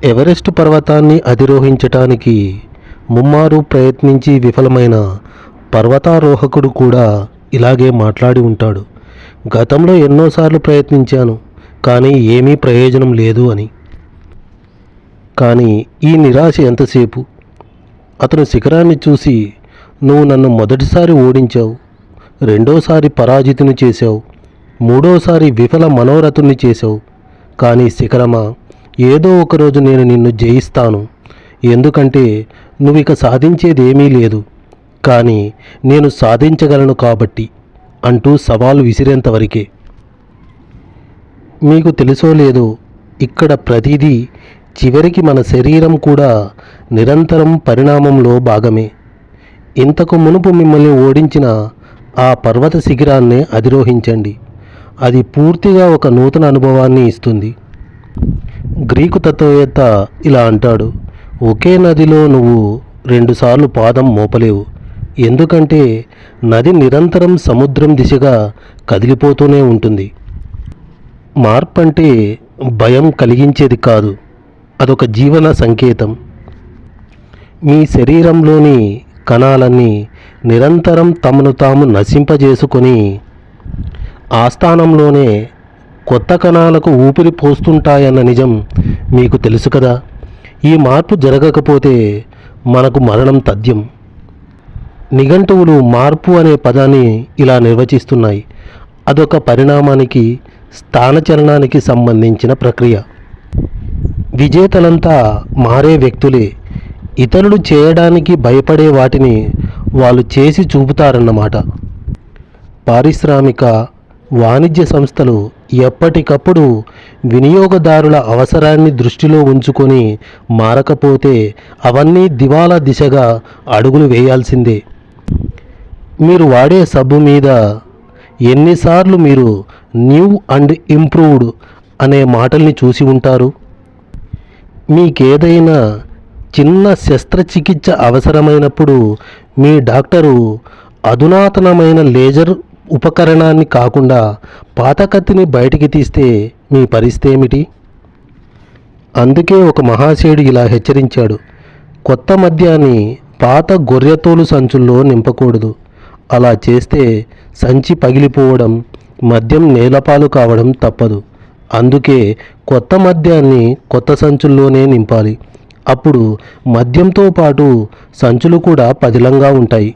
Everest పర్వతాన్ని అధిరోహించటానికి ముమ్మారు ప్రయత్నించి విఫలమైన పర్వతారోహకుడు కూడా ఇలాగే మాట్లాడి ఉంటాడు. గతంలో ఎన్నోసార్లు ప్రయత్నించాను, కానీ ఏమీ ప్రయోజనం లేదు అని. కానీ ఈ నిరాశ ఎంతసేపు? అతను శిఖరాన్ని చూసి, నువ్వు నన్ను మొదటిసారి ఓడించావు, రెండోసారి పరాజితుని చేశావు, మూడోసారి విఫల మనోరథుని చేశావు. కానీ శిఖరమా, ఏదో ఒకరోజు నేను నిన్ను జయిస్తాను. ఎందుకంటే నువ్వు ఇక సాధించేదేమీ లేదు, కానీ నేను సాధించగలను కాబట్టి అంటూ సవాలు విసిరేంతవరకే. మీకు తెలుసో లేదో, ఇక్కడ ప్రతిదీ చివరికి మన శరీరం కూడా నిరంతరం పరిణామంలో భాగమే. ఇంతకు మునుపు మిమ్మల్ని ఓడించిన ఆ పర్వత శిఖరాన్నే అధిరోహించండి. అది పూర్తిగా ఒక నూతన అనుభవాన్ని ఇస్తుంది. గ్రీకు తత్వవేత్త ఇలా అంటాడు, ఒకే నదిలో నువ్వు రెండుసార్లు పాదం మోపలేవు. ఎందుకంటే నది నిరంతరం సముద్రం దిశగా కదిలిపోతూనే ఉంటుంది. మార్పు అంటే భయం కలిగించేది కాదు, అదొక జీవన సంకేతం. మీ శరీరంలోని కణాలన్నీ నిరంతరం తమను తాము నశింపజేసుకొని ఆ స్థానంలోనే కొత్త కణాలకు ఊపిరి పోస్తుంటాయన్న నిజం మీకు తెలుసు కదా. ఈ మార్పు జరగకపోతే మనకు మరణం తథ్యం. నిఘంటువులు మార్పు అనే పదాన్ని ఇలా నిర్వచిస్తున్నాయి, అదొక పరిణామానికి, స్థానచలనానికి సంబంధించిన ప్రక్రియ. విజేతలంతా మారే వ్యక్తులే. ఇతరులు చేయడానికి భయపడే వాటిని వాళ్ళు చేసి చూపుతారన్నమాట. పారిశ్రామిక వాణిజ్య సంస్థలు ఎప్పటికప్పుడు వినియోగదారుల అవసరాన్ని దృష్టిలో ఉంచుకొని మారకపోతే అవన్నీ దివాలా దిశగా అడుగులు వేయాల్సిందే. మీరు వాడే సబ్బు మీద ఎన్నిసార్లు మీరు న్యూ అండ్ ఇంప్రూవ్డ్ అనే మాటల్ని చూసి ఉంటారు? మీకేదైనా చిన్న శస్త్రచికిత్స అవసరమైనప్పుడు మీ డాక్టరు అధునాతనమైన లేజర్ ఉపకరణాన్ని కాకుండా పాత కత్తిని బయటికి తీస్తే మీ పరిస్థితి ఏమిటి? అందుకే ఒక మహాశయుడు ఇలా హెచ్చరించాడు, కొత్త మద్యాన్ని పాత గొర్రెతోలు సంచుల్లో నింపకూడదు. అలా చేస్తే సంచి పగిలిపోవడం, మద్యం నేలపాలు కావడం తప్పదు. అందుకే కొత్త మద్యాన్ని కొత్త సంచుల్లోనే నింపాలి. అప్పుడు మద్యంతో పాటు సంచులు కూడా పదిలంగా ఉంటాయి.